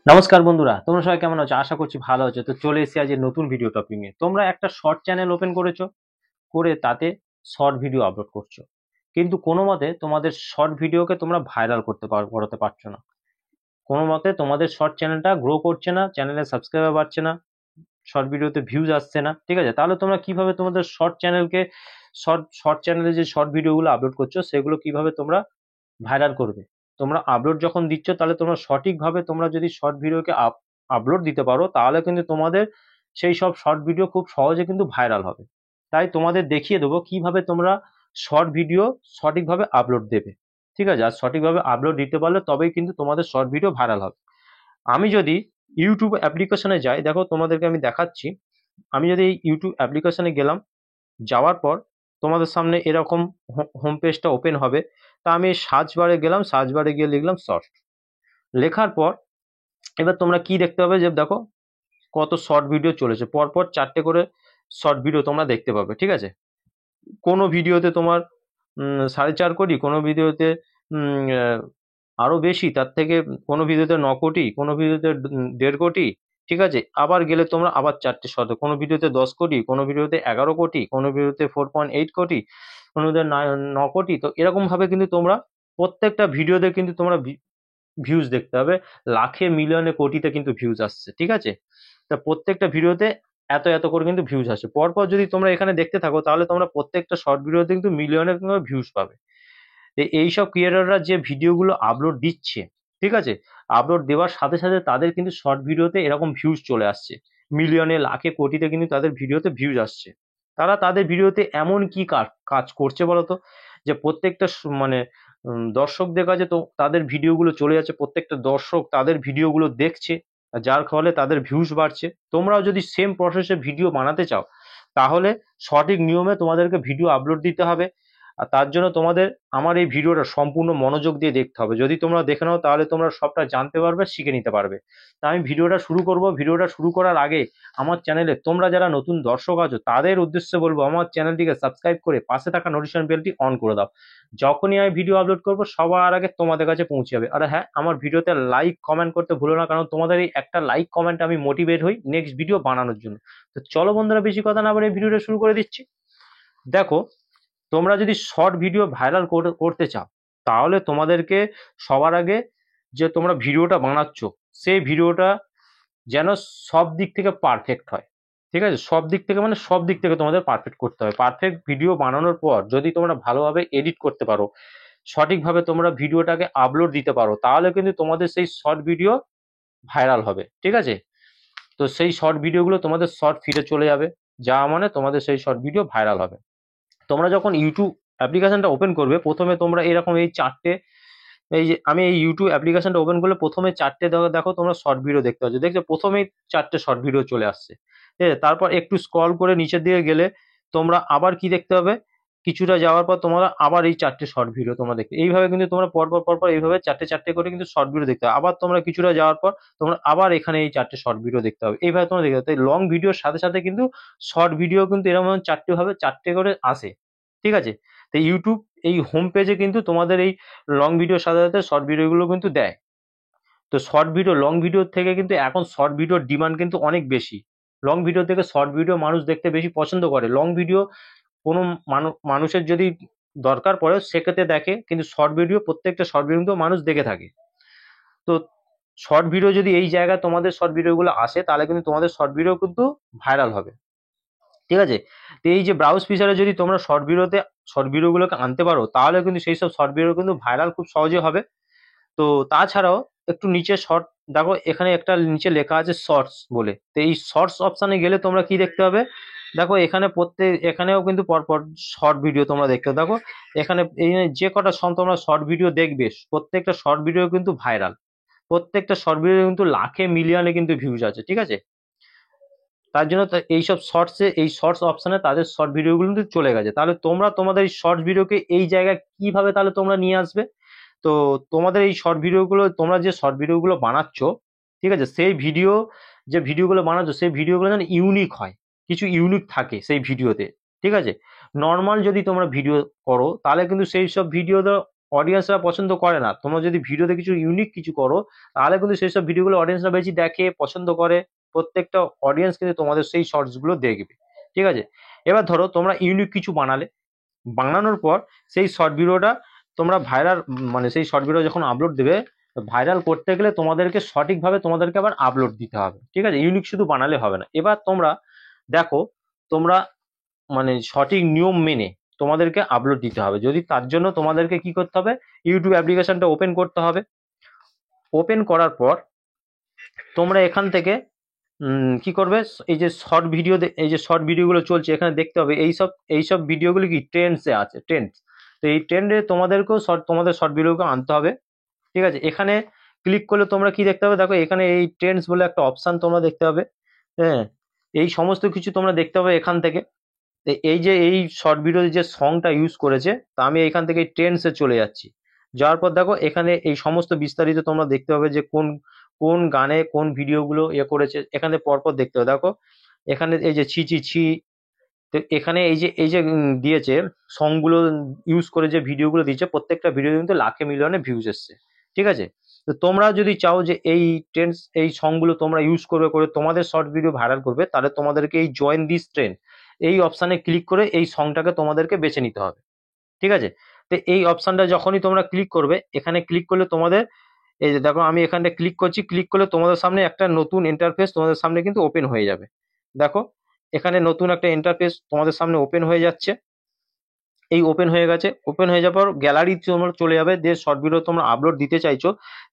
নমস্কার বন্ধুরা, তোমরা সবাই কেমন আছো? আশা করছি ভালো আছো। তো চলে এসেছি আজ নতুন ভিডিও টপিক নিয়ে। তোমরা একটা শর্ট চ্যানেল ওপেন করেছো, করে তাতে শর্ট ভিডিও আপলোড করছো, কিন্তু কোনো মতে তোমাদের শর্ট ভিডিওকে তোমরা ভাইরাল করাতে পারছো না। কোনো মতে তোমাদের শর্ট চ্যানেলটা গ্রো করছে না, চ্যানেলে সাবস্ক্রাইবার বাড়ছে না, শর্ট ভিডিওতে ভিউজ আসছে না। ঠিক আছে, তাহলে তোমরা কিভাবে তোমাদের শর্ট চ্যানেলকে শর্ট চ্যানেলে যে শর্ট ভিডিওগুলো আপলোড করছো সেগুলো কিভাবে তোমরা ভাইরাল করবে? তোমরা আপলোড যখন দিচ্ছ তাহলে তোমরা সঠিকভাবে তোমরা যদি শর্ট ভিডিওকে আপলোড দিতে পারো তাহলে কিন্তু তোমাদের সেই সব শর্ট ভিডিও খুব সহজে কিন্তু ভাইরাল হবে। তাই তোমাদের দেখিয়ে দেবো কিভাবে তোমরা শর্ট ভিডিও সঠিকভাবে আপলোড দেবে। ঠিক আছে, আর সঠিকভাবে আপলোড দিতে পারলে তবেই কিন্তু তোমাদের শর্ট ভিডিও ভাইরাল হবে। আমি যদি ইউটিউব অ্যাপ্লিকেশনে যাই, দেখো তোমাদেরকে আমি দেখাচ্ছি। আমি যদি এই ইউটিউব অ্যাপ্লিকেশনে গেলাম, যাওয়ার পর তোমাদের সামনে এরকম হোম পেজটা ওপেন হবে। তা আমি সার্চ বারে গেলাম, সার্চ বারে গিয়ে লিখলাম শর্ট। লেখার পর এবার তোমরা কি দেখতে পাবে, যে দেখো কত শর্ট ভিডিও চলেছে, পরপর 4টে করে শর্ট ভিডিও তোমরা দেখতে পাবে। ঠিক আছে, কোনো ভিডিওতে তোমার 4.5 কোটি, কোনো ভিডিওতে আরো বেশি, তার থেকে কোনো ভিডিওতে 9 কোটি, কোনো ভিডিওতে 1.5 কোটি। ঠিক আছে, আবার গেলে তোমরা আবার 4টে শর্ট, কোনো ভিডিওতে 10 কোটি, কোনো ভিডিওতে 11 কোটি, কোনো ভিডিওতে 4.8 কোটি, কোনো ভিডিওতে 9 কোটি। তো এরকম ভাবে কিন্তু তোমরা প্রত্যেকটা ভিডিওতে কিন্তু তোমরা ভিউজ দেখতে হবে। লাখে, মিলিয়নে, কোটিতে কিন্তু ভিউজ আসছে। ঠিক আছে, তা প্রত্যেকটা ভিডিওতে এত এত করে কিন্তু ভিউজ আসে। পরপর যদি তোমরা এখানে দেখতে থাকো তাহলে তোমরা প্রত্যেকটা শর্ট ভিডিওতে কিন্তু মিলিয়নে ভিউজ পাবে। এইসব ক্রিয়েটররা যে ভিডিওগুলো আপলোড দিচ্ছে, ঠিক আছে, আপলোড দেওয়ার সাথে সাথে তাদের কিন্তু শর্ট ভিডিওতে এরকম ভিউজ চলে আসছে। মিলিয়নে, লাখে, কোটিতে কিন্তু তাদের ভিডিওতে ভিউজ আসছে। তারা তাদের ভিডিওতে এমন কি কাজ করছে বলতো, যে প্রত্যেকটা মানে দর্শকদের কাছে তো তাদের ভিডিওগুলো চলে যাচ্ছে, প্রত্যেকটা দর্শক তাদের ভিডিওগুলো দেখছে, যার ফলে তাদের ভিউজ বাড়ছে। তোমরাও যদি সেম প্রসেসে ভিডিও বানাতে চাও তাহলে সঠিক নিয়মে তোমাদেরকে ভিডিও আপলোড দিতে হবে। আর তার জন্য তোমাদের আমার এই ভিডিওটা সম্পূর্ণ মনোযোগ দিয়ে দেখতে হবে। যদি তোমরা দেখে নাও তাহলে তোমরা সবটা জানতে পারবে, শিখে নিতে পারবে। তা আমি ভিডিওটা শুরু করব। ভিডিওটা শুরু করার আগে আমার চ্যানেলে তোমরা যারা নতুন দর্শক আছো তাদের উদ্দেশ্যে বলবো, আমার চ্যানেলটিকে সাবস্ক্রাইব করে পাশে থাকা নোটিফিকেশন বেলটি অন করে দাও। যখনই আমি ভিডিও আপলোড করব সবার আগে তোমাদের কাছে পৌঁছে যাবে। আর হ্যাঁ, আমার ভিডিওতে লাইক কমেন্ট করতে ভুলো না, কারণ তোমাদের এই একটা লাইক কমেন্ট আমি মোটিভেট হই নেক্সট ভিডিও বানানোর জন্য। তো চলো বন্ধুরা, বেশি কথা না বলে ভিডিওটা শুরু করে দিচ্ছি। দেখো, তোমরা যদি শর্ট ভিডিও ভাইরাল করতে চাও তাহলে তোমাদেরকে সবার আগে যে তোমরা ভিডিওটা বানাচ্ছ সেই ভিডিওটা যেন সব দিক থেকে পারফেক্ট হয়। ঠিক আছে, সব দিক থেকে মানে সব দিক থেকে তোমাদের পারফেক্ট করতে হবে। পারফেক্ট ভিডিও বানানোর পর যদি তোমরা ভালোভাবে এডিট করতে পারো, সঠিকভাবে তোমরা ভিডিওটাকে আপলোড দিতে পারো, তাহলে কিন্তু তোমাদের সেই শর্ট ভিডিও ভাইরাল হবে। ঠিক আছে, তো সেই শর্ট ভিডিওগুলো তোমাদের শর্ট ফিডে চলে যাবে, যা মানে তোমাদের সেই শর্ট ভিডিও ভাইরাল হবে। তোমরা যখন ইউটিউব অ্যাপ্লিকেশনটা ওপেন করবে, প্রথমে তোমরা এরকম এই 4টে, এই যে আমি এই ইউটিউব অ্যাপ্লিকেশনটা ওপেন করলে প্রথমে 4টে দেখো তোমরা শর্ট ভিডিও দেখতে পাচ্ছ। দেখছো প্রথমেই 4টে শর্ট ভিডিও চলে আসছে। ঠিক আছে, তারপর একটু স্ক্রল করে নিচের দিকে গেলে তোমরা আবার কি দেখতে পাবে, কিছুটা যাওয়ার পর তোমরা আবার এই 4টে শর্ট ভিডিও তোমরা দেখতে, এইভাবে কিন্তু তোমরা পরপর পরপর এইভাবে 4টে করে কিন্তু শর্ট ভিডিও দেখতে হবে। আবার তোমরা কিছুটা যাওয়ার পর তোমরা আবার এখানে এই 4টে শর্ট ভিডিও দেখতে হবে। এইভাবে তোমরা দেখতে হবে। তাই লং ভিডিওর সাথে সাথে কিন্তু শর্ট ভিডিও কিন্তু এরকম 4টে করে আসে। ঠিক আছে, তো ইউটিউব এই হোম পেজে কিন্তু তোমাদের এই লং ভিডিওর সাথে সাথে শর্ট ভিডিওগুলো কিন্তু দেয়। তো শর্ট ভিডিও লং ভিডিওর থেকে কিন্তু এখন শর্ট ভিডিওর ডিমান্ড কিন্তু অনেক বেশি। লং ভিডিও থেকে শর্ট ভিডিও মানুষ দেখতে বেশি পছন্দ করে। লং ভিডিও কোনো মানুষের যদি দরকার পড়ে সেক্ষেত্রে দেখে, কিন্তু শর্ট ভিডিও প্রত্যেকটা শর্ট ভিডিও কিন্তু মানুষ দেখে থাকে। তো শর্ট ভিডিও যদি এই জায়গায় তোমাদের শর্ট ভিডিওগুলো আসে তাহলে কিন্তু তোমাদের শর্ট ভিডিও কিন্তু ভাইরাল হবে। ঠিক আছে, তো এই যে ব্রাউজ ফিচারে যদি তোমরা শর্ট ভিডিওগুলোকে আনতে পারো তাহলে কিন্তু সেই সব শর্ট ভিডিও কিন্তু ভাইরাল খুব সহজে হবে। তো তাছাড়াও একটু নিচে শর্ট, দেখো এখানে একটা নিচে লেখা আছে শর্টস বলে। তো এই শর্টস অপশানে গেলে তোমরা কি দেখতে পাবে, দেখো এখানে এখানেও কিন্তু পরপর শর্ট ভিডিও তোমরা দেখতে পাবে। দেখো এখানে এই যে কটা তোমরা শর্ট ভিডিও দেখবে প্রত্যেকটা শর্ট ভিডিও কিন্তু ভাইরাল, প্রত্যেকটা শর্ট ভিডিও কিন্তু লাখে, মিলিয়নে কিন্তু ভিউজ আছে। ঠিক আছে, তার জন্য এইসব শর্টসে, এই শর্টস অপশনে তাদের শর্ট ভিডিওগুলো কিন্তু চলে গেছে। তাহলে তোমরা তোমাদের এই শর্ট ভিডিওকে এই জায়গায় কিভাবে তাহলে তোমরা নিয়ে আসবে? তো তোমাদের এই শর্ট ভিডিওগুলো, তোমরা যে শর্ট ভিডিওগুলো বানাচ্ছ, ঠিক আছে, সেই ভিডিওগুলো বানাচ্ছ সেই ভিডিওগুলো যেন ইউনিক হয়, কিছু ইউনিক থাকে সেই ভিডিওতে। ঠিক আছে, নর্মাল যদি তোমরা ভিডিও করো তাহলে কিন্তু সেই সব ভিডিও অডিয়েন্সরা পছন্দ করে না। তোমরা যদি ভিডিওতে কিছু ইউনিক কিছু করো, তাহলে কিন্তু সেই সব ভিডিওগুলো অডিয়েন্সরা বেশি দেখে, পছন্দ করে। প্রত্যেকটা অডিয়েন্স কিন্তু তোমাদের সেই শর্টস গুলো দেখবে। ঠিক আছে, এবার ধরো তোমরা ইউনিক কিছু বানালে, বানানোর পর সেই শর্ট ভিডিওটা তোমরা ভাইরাল, মানে সেই শর্ট ভিডিও যখন আপলোড দেবে, ভাইরাল করতে গেলে তোমাদেরকে সঠিকভাবে তোমাদেরকে আবার আপলোড দিতে হবে। ঠিক আছে, ইউনিক শুধু বানালে হবে না। এবার তোমরা দেখো, তোমরা মানে সঠিক নিয়ম মেনে তোমাদেরকে আপলোড দিতে হবে। যদি তার জন্য তোমাদেরকে কি করতে হবে, ইউটিউব অ্যাপ্লিকেশনটা ওপেন করতে হবে। ওপেন করার পর তোমরা এখান থেকে কি করবে, এই যে শর্ট ভিডিও, এই যে শর্ট ভিডিওগুলো চলছে এখানে দেখতে হবে, এইসব ভিডিওগুলো কি ট্রেন্ডসে আছে, ট্রেন্ডস। তো এই ট্রেন্ডে তোমাদেরকেও তোমাদের শর্ট ভিডিওকে আনতে হবে। ঠিক আছে, এখানে ক্লিক করলে তোমরা কি দেখতে হবে, দেখো এখানে এই ট্রেন্ডস বলে একটা অপশন তোমরা দেখতে হবে। হ্যাঁ, এই সমস্ত কিছু তোমরা দেখতে হবে এখান থেকে। এই যে এই শর্ট ভিডিওতে যে সংটা ইউজ করেছে, তা আমি এখান থেকে ট্রেন্ডসে চলে যাচ্ছি। যাওয়ার পর দেখো এখানে এই সমস্ত বিস্তারিত তোমরা দেখতে হবে যে কোন কোন গানে কোন ভিডিওগুলো করেছে, এখানে পরপর দেখতে হবে। দেখো এখানে এই যে ছি ছি ছি, তো এখানে এই যে দিয়েছে সংগুলো ইউজ করে যে ভিডিওগুলো দিয়েছে, প্রত্যেকটা ভিডিও কিন্তু লাখে মিলিয়নে ভিউজ এসছে। ঠিক আছে, তো তোমরা যদি চাও যে এই ট্রেন্ডস এই সংগুলো তোমরা ইউজ করবে, করে তোমাদের শর্ট ভিডিও ভাইরাল করবে, তাহলে তোমাদেরকে এই জয়েন দিস ট্রেন্ড এই অপশানে ক্লিক করে এই সংটাকে তোমাদেরকে বেছে নিতে হবে। ঠিক আছে, তো এই অপশানটা যখনই তোমরা ক্লিক করবে, এখানে ক্লিক করলে তোমাদের এই যে দেখো আমি এখানটা ক্লিক করছি, ক্লিক করলে তোমাদের সামনে একটা নতুন ইন্টারফেস তোমাদের সামনে কিন্তু ওপেন হয়ে যাবে। দেখো এখানে নতুন একটা ইন্টারফেস তোমাদের সামনে ওপেন হয়ে যাচ্ছে। এই ওপেন হয়ে গেছে, ওপেন হয়ে যাওয়ার পর গ্যালারি তোমরা চলে যাবে, যে শর্ট ভিডিও তোমরা আপলোড দিতে চাইছো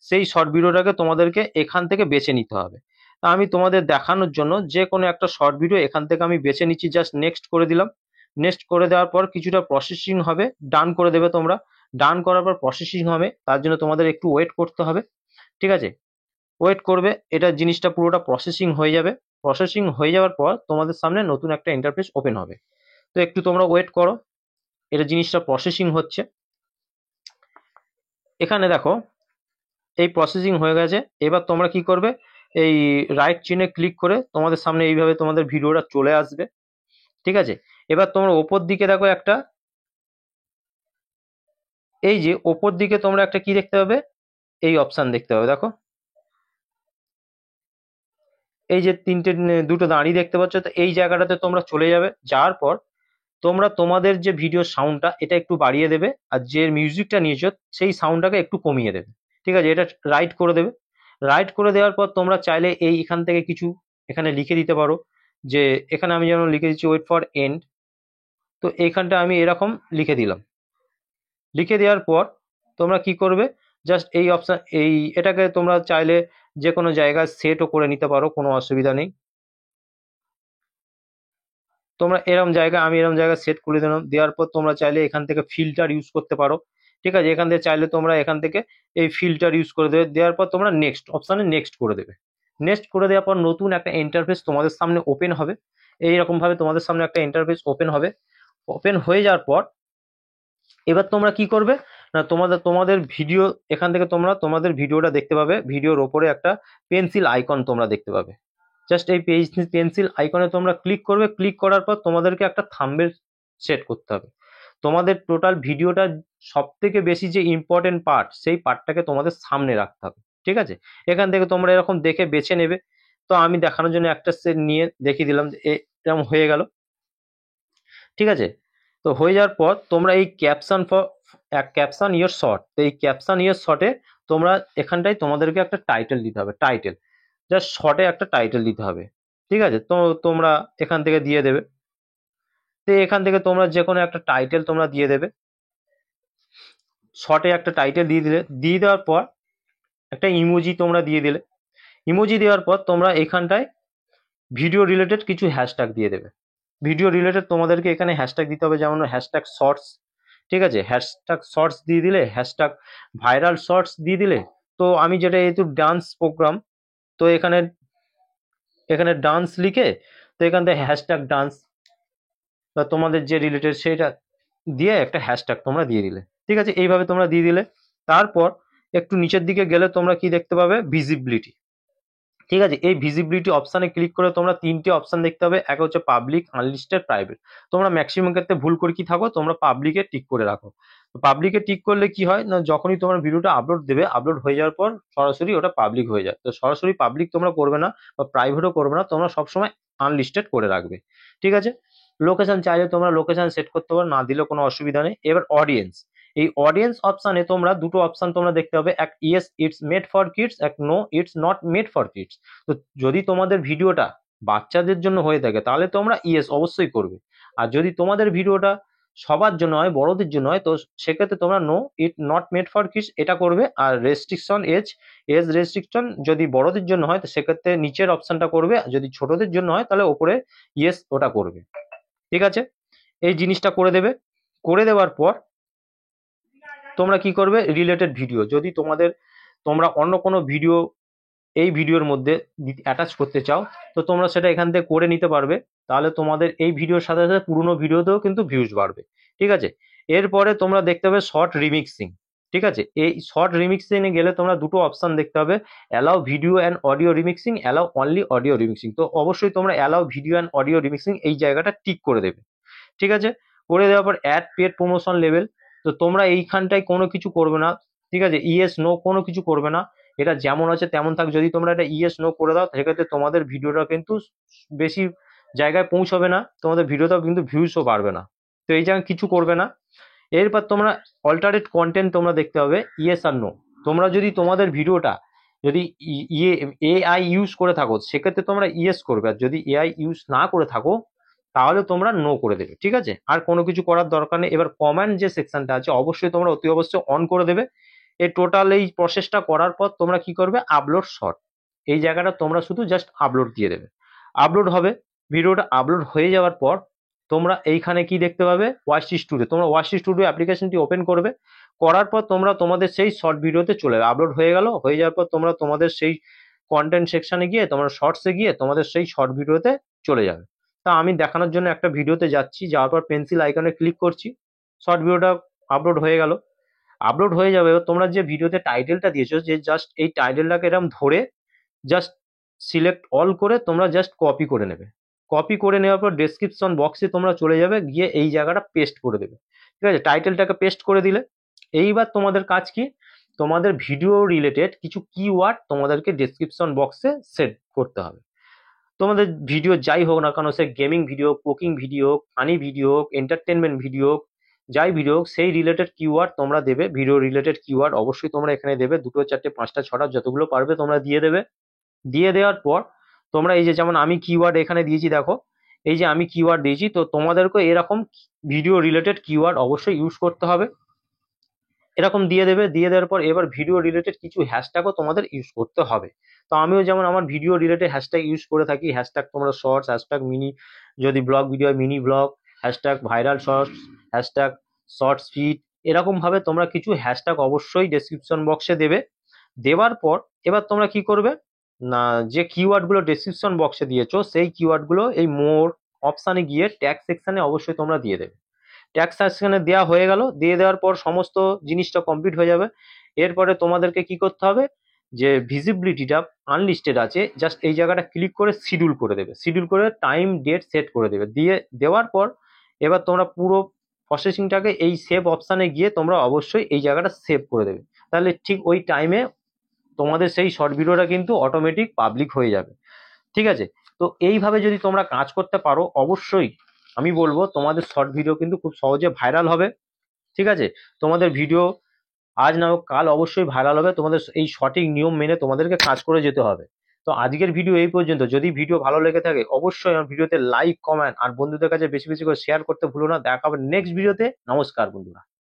সেই শর্ট ভিডিওটাকে তোমাদেরকে এখান থেকে বেছে নিতে হবে। তা আমি তোমাদের দেখানোর জন্য যে কোনো একটা শর্ট ভিডিও এখান থেকে আমি বেছে নিচ্ছি, জাস্ট নেক্সট করে দিলাম। নেক্সট করে দেওয়ার পর কিছুটা প্রসেসিং হবে, ডান করে দেবে তোমরা। ডান করার পর প্রসেসিং হবে, তার জন্য তোমাদের একটু ওয়েট করতে হবে। ঠিক আছে, ওয়েট করবে, এটা জিনিসটা পুরোটা প্রসেসিং হয়ে যাবে। প্রসেসিং হয়ে যাওয়ার পর তোমাদের সামনে নতুন একটা ইন্টারফেস ওপেন হবে। তো একটু তোমরা ওয়েট করো, এটা জিনিসটা প্রসেসিং হচ্ছে। এখানে দেখো এই প্রসেসিং হয়ে গেছে। এবার তোমরা কি করবে, এই রাইট চিহ্নে ক্লিক করে তোমাদের সামনে এইভাবে তোমাদের ভিডিওটা চলে আসবে। ঠিক আছে, এবার তোমরা ওপর দিকে দেখো একটা, এই যে ওপর দিকে তোমরা একটা কি দেখতে পাবে, এই অপশন দেখতে পাবে। দেখো এই যে দুটো দাঁড়ি দেখতে পাচ্ছ, তো এই জায়গাটাতে তোমরা চলে যাবে। যাওয়ার পর তোমরা তোমাদের যে ভিডিও সাউন্ডটা এটা একটু বাড়িয়ে দেবে, আর যে মিউজিকটা নিয়েছো সেই সাউন্ডটাকে একটু কমিয়ে দেবে। ঠিক আছে, এটা রাইট করে দেবে। রাইট করে দেওয়ার পর তোমরা চাইলে এখান থেকে কিছু এখানে লিখে দিতে পারো, যে এখানে আমি যেমন লিখে দিচ্ছি ওয়েট ফর এন্ড। তো এইখানটা আমি এরকম লিখে দিলাম। লিখে দেওয়ার পর তোমরা কি করবে, জাস্ট এই অপশন এটাকে তোমরা চাইলে যে কোনো জায়গায় সেটও করে নিতে পারো, কোনো অসুবিধা নেই। তোমরা এরম জায়গা, আমি এরম জায়গা সেট করে দিলাম। দেওয়ার পর তোমরা চাইলে এখান থেকে ফিল্টার ইউজ করতে পারো। ঠিক আছে, এখান থেকে চাইলে তোমরা এখান থেকে এই ফিল্টার ইউজ করে দেবে। দেওয়ার পর তোমরা নেক্সট অপশানে নেক্সট করে দেবে। নেক্সট করে দেওয়ার পর নতুন একটা ইন্টারফেস তোমাদের সামনে ওপেন হবে। এইরকম ভাবে তোমাদের সামনে একটা ইন্টারফেস ওপেন হবে। ওপেন হয়ে যাওয়ার পর এবার তোমরা কি করবে না, তোমাদের ভিডিও এখান থেকে তোমরা তোমাদের ভিডিওটা দেখতে পাবে। ভিডিওর ওপরে একটা পেন্সিল আইকন তোমরা দেখতে পাবে। জাস্ট এই পেন্সিল আইকনে তোমরা ক্লিক করবে। ক্লিক করার পর তোমাদেরকে একটা থাম্বনেল সেট করতে হবে। তোমাদের টোটাল ভিডিওটা সব থেকে বেশি যে ইম্পর্টেন্ট পার্ট, সেই পার্টটাকে তোমাদের সামনে রাখতে হবে। ঠিক আছে, এখান থেকে তোমরা এরকম দেখে বেছে নেবে। তো আমি দেখানোর জন্য একটা সেট নিয়ে দেখিয়ে দিলাম, এরকম হয়ে গেল। ঠিক আছে, তো হয়ে যাওয়ার পর তোমরা এই ক্যাপশন ইয়োর শর্ট, তো এই ক্যাপশন ইয়োর শর্টে তোমরা এখানটায় তোমাদেরকে একটা টাইটেল দিতে হবে। টাইটেল জাস্ট শর্টে একটা টাইটেল দিতে হবে। ঠিক আছে, তো তোমরা এখান থেকে দিয়ে দেবে। তো এখান থেকে তোমরা যে কোনো একটা টাইটেল তোমরা দিয়ে দেবে। শর্টে একটা টাইটেল দিয়ে দিলে, দিয়ে দেওয়ার পর একটা ইমোজি তোমরা দিয়ে দিলে। ইমোজি দেওয়ার পর তোমরা এখানটায় ভিডিও রিলেটেড কিছু হ্যাশট্যাগ দিয়ে দেবে। ভিডিও রিলেটেড তোমাদেরকে এখানে হ্যাশট্যাগ দিতে হবে, যেমন হ্যাশট্যাগ শর্টস। ঠিক আছে, হ্যাশট্যাগ শর্টস দিয়ে দিলে, হ্যাশট্যাগ ভাইরাল শর্টস দিয়ে দিলে। তো আমি যেটা যেহেতু ডান্স প্রোগ্রাম, তো এখানে এখানে ডান্স লিখে, তো এখান থেকে হ্যাশট্যাগ ডান্স বা তোমাদের যে রিলেটেড সেটা দিয়ে একটা হ্যাশট্যাগ তোমরা দিয়ে দিলে। ঠিক আছে, এইভাবে তোমরা দিয়ে দিলে। তারপর একটু নিচের দিকে গেলে তোমরা কি দেখতে পাবে, ভিজিবিলিটি। ঠিক আছে, এই ভিজিবিলিটি অপশানে ক্লিক করে তোমরা তিনটে অপশান দেখতে পাবে। এক হচ্ছে পাবলিক, আনলিস্টেড, প্রাইভেট। তোমরা ম্যাক্সিমাম ক্ষেত্রে ভুল করে কি থাকো, তোমরা পাবলিকে টিক করে রাখো। পাবলিকে টিক করলে কি হয় না, যখনই তোমার ভিডিওটা আপলোড দেবে, আপলোড হয়ে যাওয়ার পর সরাসরি ওটা পাবলিক হয়ে যায়। তো সরাসরি পাবলিক তোমরা করবে না বা প্রাইভেটও করবে না, তোমরা সবসময় আনলিস্টেড করে রাখবে। ঠিক আছে। লোকেশন চাইলে তোমরা লোকেশন সেট করতে পারো, না দিলেও কোনো অসুবিধা নেই। এবার অডিয়েন্স, এই অডিয়েন্স অপশানে তোমরা দুটো অপশন তোমরা দেখতে হবে, এক yes it's made for kids, এক no it's not made for kids. তো যদি তোমাদের ভিডিওটা বাচ্চাদের জন্য হয়ে থাকে তাহলে তোমরা ইয়েস অবশ্যই করবে, আর যদি তোমাদের ভিডিওটা সবার জন্য হয়, বড়দের জন্য হয়, তো সেক্ষেত্রে তোমরা no it not made for kids এটা করবে। আর রেস্ট্রিকশন এজ রেস্ট্রিকশন যদি বড়দের জন্য হয় তো সেক্ষেত্রে নিচের অপশনটা করবে, আর যদি ছোটদের জন্য হয় তাহলে ওপরে ইয়েস ওটা করবে। ঠিক আছে, এই জিনিসটা করে দেবে। করে দেওয়ার পর তোমরা কি করবে, রিলেটেড ভিডিও যদি তোমরা অন্য কোনো ভিডিও এই ভিডিওর মধ্যে অ্যাটাচ করতে চাও, তো তোমরা সেটা এখান থেকে করে নিতে পারবে। তাহলে তোমাদের এই ভিডিওর সাথে সাথে পুরোনো ভিডিওতেও কিন্তু ভিউজ বাড়বে। ঠিক আছে। এরপরে তোমরা দেখতে হবে শর্ট রিমিক্সিং। ঠিক আছে, এই শর্ট রিমিক্সিং এ গেলে তোমরা দুটো অপশন দেখতে হবে, allow video and audio remixing, allow only audio remixing. তো অবশ্যই তোমরা allow video and audio remixing এই জায়গাটা টিক করে দেবে। ঠিক আছে। করে দেওয়ার পর অ্যাড পেড প্রমোশন লেভেল, তো তোমরা এইখানটায় কোনো কিছু করবে না। ঠিক আছে, ইয়েস নো কোনো কিছু করবে না, এটা যেমন আছে তেমন থাক। যদি তোমরা এটা ইয়েস নো করে দাও সেক্ষেত্রে তোমাদের ভিডিওটা কিন্তু বেশি জায়গায় পৌঁছবে না, তোমাদের ভিডিওটাও কিন্তু ভিউজও বাড়বে না। তো এই জায়গায় কিছু করবে না। এরপর তোমরা অল্টারনেট কন্টেন্ট তোমরা দেখতে হবে, ইয়েস আর নো। তোমরা যদি তোমাদের ভিডিওটা যদি এআই ইউজ করে থাকো সেক্ষেত্রে তোমরা ইয়েস করবে, আর যদি এআই ইউজ না করে থাকো তাহলে তোমরা নো করে দেবে। ঠিক আছে, আর কোনো কিছু করার দরকার নেই। এবার কমেন্ট যে সেকশনটা আছে অবশ্যই তোমরা অতি অবশ্যই অন করে দেবে। এই টোটাল এই প্রসেসটা করার পর তোমরা কি করবে, আপলোড শর্ট, এই জায়গাটা তোমরা শুধু জাস্ট আপলোড দিয়ে দেবে। আপলোড হবে, ভিডিওটা আপলোড হয়ে যাওয়ার পর তোমরা এইখানে কি দেখতে পাবে, ওয়াইসি স্টুডিও। তোমরা ওয়াইসি স্টুডিও অ্যাপ্লিকেশনটি ওপেন করবে, করার পর তোমরা তোমাদের সেই শর্ট ভিডিওতে চলে যাবে। আপলোড হয়ে গেল, হয়ে যাওয়ার পর তোমরা তোমাদের সেই কন্টেন্ট সেকশনে গিয়ে তোমরা শর্টসে গিয়ে তোমাদের সেই শর্ট ভিডিওতে চলে যাবে। তা আমি দেখানোর জন্য একটা ভিডিওতে যাচ্ছি, যাওয়ার পর পেন্সিল আইকনে ক্লিক করছি, শর্ট ভিডিওটা আপলোড হয়ে গেল। আপলোড হয়ে যাবে, এবার তোমরা যে ভিডিওতে টাইটেলটা দিয়েছো, যে জাস্ট এই টাইটেলটাকে এরকম ধরে জাস্ট সিলেক্ট অল করে তোমরা জাস্ট কপি করে নেবে। কপি করে নেওয়ার পর ডেসক্রিপশন বক্সে তোমরা চলে যাবে, গিয়ে এই জায়গাটা পেস্ট করে দেবে। ঠিক আছে, টাইটেলটাকে পেস্ট করে দিলে এইবার তোমাদের কাজ কি, তোমাদের ভিডিও রিলেটেড কিছু কিওয়ার্ড তোমাদেরকে ডেসক্রিপশন বক্সে সেট করতে হবে। তোমাদের ভিডিও যাই হোক না কেন, সে gaming video, cooking video, funny video, entertainment video, যাই ভিডিও সেই রিলেটেড কিওয়ার্ড তোমরা দেবে। ভিডিও রিলেটেড কিওয়ার্ড অবশ্যই তোমরা এখানে দেবে, দুটো চারটে পাঁচটা ছটা যতগুলো পারবে তোমরা দিয়ে দেবে। দিয়ে দেওয়ার পর তোমরা এই যে যেমন আমি কিওয়ার্ড এখানে দিয়েছি, দেখো এই যে আমি কিওয়ার্ড দিয়েছি, তো তোমাদেরকে এরকম ভিডিও রিলেটেড কিওয়ার্ড অবশ্যই ইউজ করতে হবে। এরকম দিয়ে দেবে, দিয়ে দেওয়ার পর এবার ভিডিও রিলেটেড কিছু হ্যাশট্যাগও তোমাদের ইউজ করতে হবে। তো আমিও যেমন আমার ভিডিও রিলেটেড হ্যাশট্যাগ ইউজ করে থাকি, হ্যাশট্যাগ তোমরা শর্টস, হ্যাশট্যাগ মিনি, যদি vlog video mini vlog, hashtag viral shorts, hashtag shorts feed, এরকম ভাবে তোমরা কিছু হ্যাশট্যাগ অবশ্যই ডেসক্রিপশন বক্সে দেবে। দেওয়ার পর এবার তোমরা কি করবে না, যে কিওয়ার্ডগুলো ডেসক্রিপশন বক্সে দিয়েছো সেই কিওয়ার্ডগুলো এই মোর অপশানে গিয়ে ট্যাগ সেকশনে অবশ্যই তোমরা দিয়ে দেবে। ট্যাক্স সেকশনে দেওয়া হয়ে গেল, দিয়ে দেওয়ার পর সমস্ত জিনিসটা কমপ্লিট হয়ে যাবে। এরপরে তোমাদেরকে কি করতে হবে, যে ভিজিবিলিটিটা আনলিস্টেড আছে, জাস্ট এই জায়গাটা ক্লিক করে শিডিউল করে দেবে, শিডিউল করে টাইম ডেট সেট করে দেবে। দিয়ে দেওয়ার পর এবার তোমরা পুরো প্রসেসিংটাকে এই সেভ অপশানে গিয়ে তোমরা অবশ্যই এই জায়গাটা সেভ করে দেবে। তাহলে ঠিক ওই টাইমে তোমাদের সেই শর্ট ভিডিওটা কিন্তু অটোমেটিক পাবলিক হয়ে যাবে। ঠিক আছে, তো এইভাবে যদি তোমরা কাজ করতে পারো অবশ্যই আমি বলবো তোমাদের শর্ট ভিডিও কিন্তু খুব সহজে ভাইরাল হবে। ঠিক আছে, তোমাদের ভিডিও আজ না হোক কাল অবশ্যই ভাইরাল হবে। তোমাদের এই সঠিক নিয়ম মেনে তোমাদেরকে কাজ করে যেতে হবে। তো আজকের ভিডিও এই পর্যন্ত। যদি ভিডিও ভালো লেগে থাকে অবশ্যই আমার ভিডিওতে লাইক, কমেন্ট আর বন্ধুদের কাছে বেশি বেশি করে শেয়ার করতে ভুলো না। দেখা হবে নেক্সট ভিডিওতে। নমস্কার বন্ধুরা।